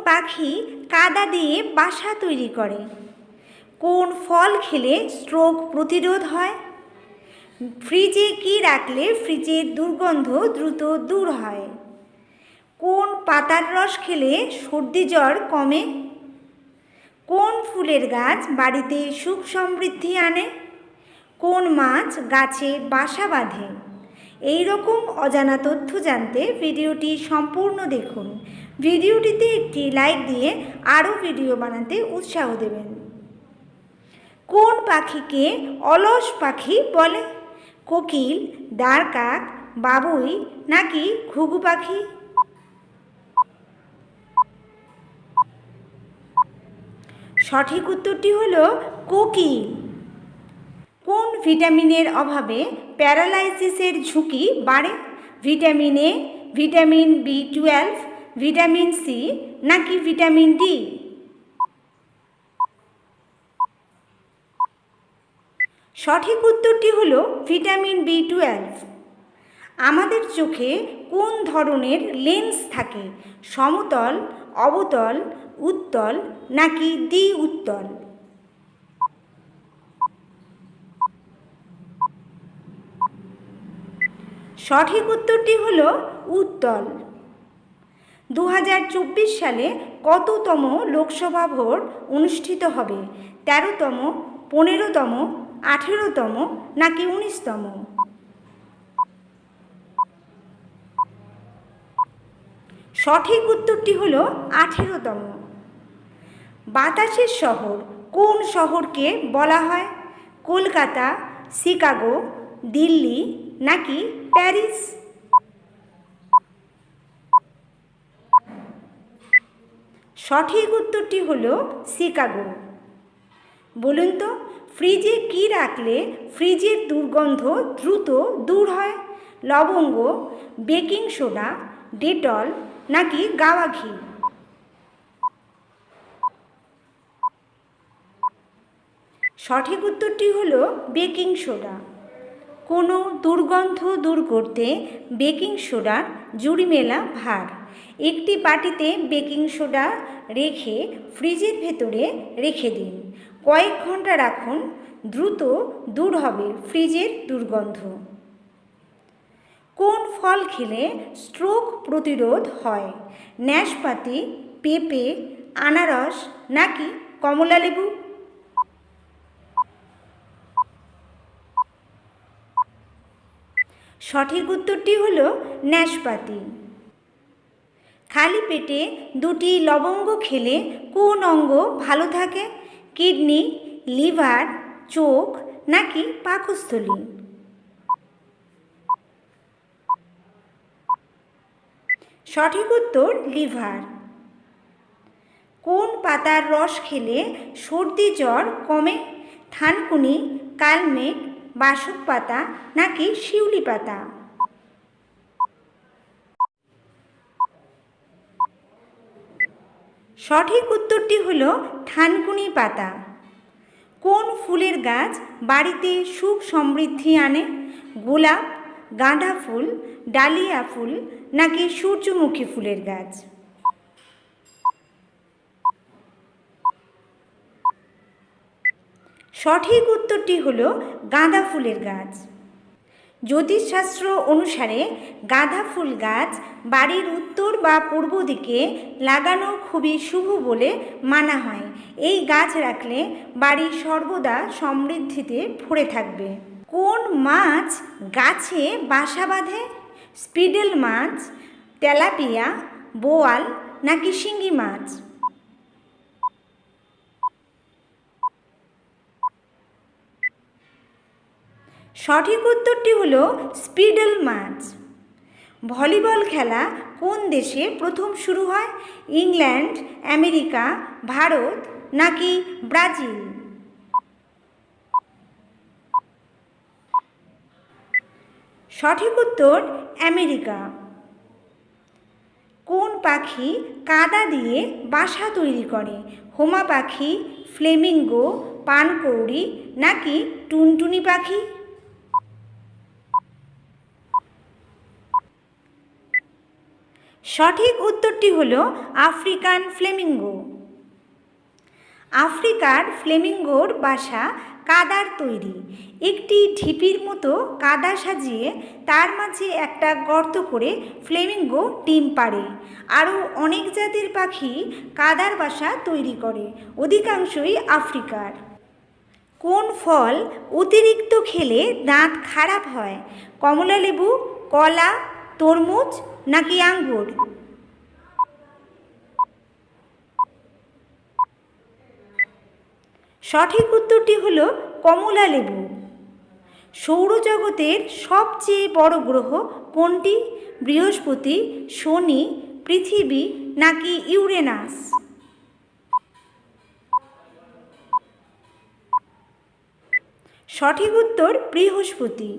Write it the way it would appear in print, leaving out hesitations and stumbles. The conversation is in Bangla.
পাখি কাদা দিয়ে বাসা তৈরি করে? কোন ফল খেলে স্ট্রোক প্রতিরোধ হয়? ফ্রিজে কি রাখলে ফ্রিজের দুর্গন্ধ দ্রুত দূর হয়? কোন পাতার রস খেলে সর্দি জ্বর কমে? কোন ফুলের গাছ বাড়িতে সুখ সমৃদ্ধি আনে? কোন মাছ গাছে বাসা বাঁধে? এই রকম অজানা তথ্য জানতে ভিডিওটি সম্পূর্ণ দেখুন। ভিডিওটিতে একটি লাইক দিয়ে আরও ভিডিও বানাতে উৎসাহ দেবেন। কোন পাখিকে অলস পাখি বলে? কোকিল, দাঁড় কাক, বাবুই নাকি ঘুঘু পাখি? সঠিক উত্তরটি হলো কোকিল। কোন ভিটামিনের অভাবে প্যারালাইসিসের ঝুঁকি বাড়ে? Vitamin A, vitamin B12, vitamin C নাকি ভিটামিন ডি? সঠিক উত্তরটি হলো ভিটামিন B12। আমাদের চোখে কোন ধরনের লেন্স থাকে? সমতল, অবতল, উত্তল নাকি দ্বি উত্তল? সঠিক উত্তরটি হলো উত্তল। 2024 সালে কততম লোকসভা ভোট অনুষ্ঠিত হবে? 13তম, 15তম, 18তম নাকি 19তম? সঠিক উত্তরটি হলো 18তম। বাতাসের শহর কোন শহরকে বলা হয়? কলকাতা, শিকাগো, দিল্লি নাকি প্যারিস? সঠিক উত্তরটি হলো শিকাগো। বলুন তো, ফ্রিজে কি রাখলে ফ্রিজের দুর্গন্ধ দ্রুত দূর হয়? লবঙ্গ, বেকিং সোডা, ডেটল নাকি গাওয়া ঘি? সঠিক উত্তরটি হলো বেকিং সোডা। কোনো দুর্গন্ধ দূর করতে বেকিং সোডার জুড়ি মেলা ভার। একটি বাটিতে বেকিং সোডা রেখে ফ্রিজের ভেতরে রেখে দিন। কয়েক ঘন্টা রাখুন, দ্রুত দূর হবে ফ্রিজের দুর্গন্ধ। কোন ফল খেলে স্ট্রোক প্রতিরোধ হয়? নাশপাতি, পেঁপে, আনারস নাকি কমলালেবু? সঠিক উত্তরটি হলো নাশপাতি। খালি পেটে দুটি লবঙ্গ খেলে কোন অঙ্গ ভালো থাকে? কিডনি, লিভার, চোখ নাকি পাকস্থলী? সঠিক উত্তর লিভার। কোন পাতার রস খেলে সর্দি জ্বর কমে? থানকুনি, কালমেঘ, বাসক পাতা নাকি শিউলি পাতা? সঠিক উত্তরটি হলো থানকুনি পাতা। কোন ফুলের গাছ বাড়িতে সুখ সমৃদ্ধি আনে? গোলাপ, গাঁদা ফুল, ডালিয়া ফুল নাকি সূর্যমুখী ফুলের গাছ? সঠিক উত্তরটি হলো গাঁদা ফুলের গাছ। জ্যোতিষশাস্ত্র অনুসারে গাঁদা ফুল গাছ বাড়ির উত্তর বা পূর্ব দিকে লাগানো খুবই শুভ বলে মানা হয়। এই গাছ রাখলে বাড়ি সর্বদা সমৃদ্ধিতে ভরে থাকবে। কোন মাছ গাছে বাসা বাঁধে? স্পিডেল মাছ, তেলাপিয়া, বোয়াল নাকি শিঙ্গি মাছ? সঠিক উত্তরটি হলো স্পিডেল মাছ। ভলিবল খেলা কোন দেশে প্রথম শুরু হয়? ইংল্যান্ড, আমেরিকা, ভারত নাকি ব্রাজিল? সঠিক উত্তর আমেরিকা। কোন পাখি কাদা দিয়ে বাসা তৈরি করে? হোমা পাখি, ফ্লেমিঙ্গো, পানকৌড়ি নাকি টুনটুনি পাখি? সঠিক উত্তরটি হলো আফ্রিকান ফ্লেমিঙ্গো। আফ্রিকার ফ্লেমিঙ্গোর বাসা কাদার তৈরি। একটি ঢিপির মতো কাদা সাজিয়ে তার মাঝে একটা গর্ত করে ফ্লেমিঙ্গো ডিম পাড়ে। আরও অনেক জাতের পাখি কাদার বাসা তৈরি করে, অধিকাংশই আফ্রিকার। কোন ফল অতিরিক্ত খেলে দাঁত খারাপ হয়? কমলালেবু, কলা, তরমুজ নাকি আঙ্গুর? সঠিক উত্তরটি হলো কমলালেবু। সৌরজগতের সবচেয়ে বড় গ্রহ কোনটি? বৃহস্পতি, শনি, পৃথিবী নাকি ইউরেনাস? সঠিক উত্তর বৃহস্পতি।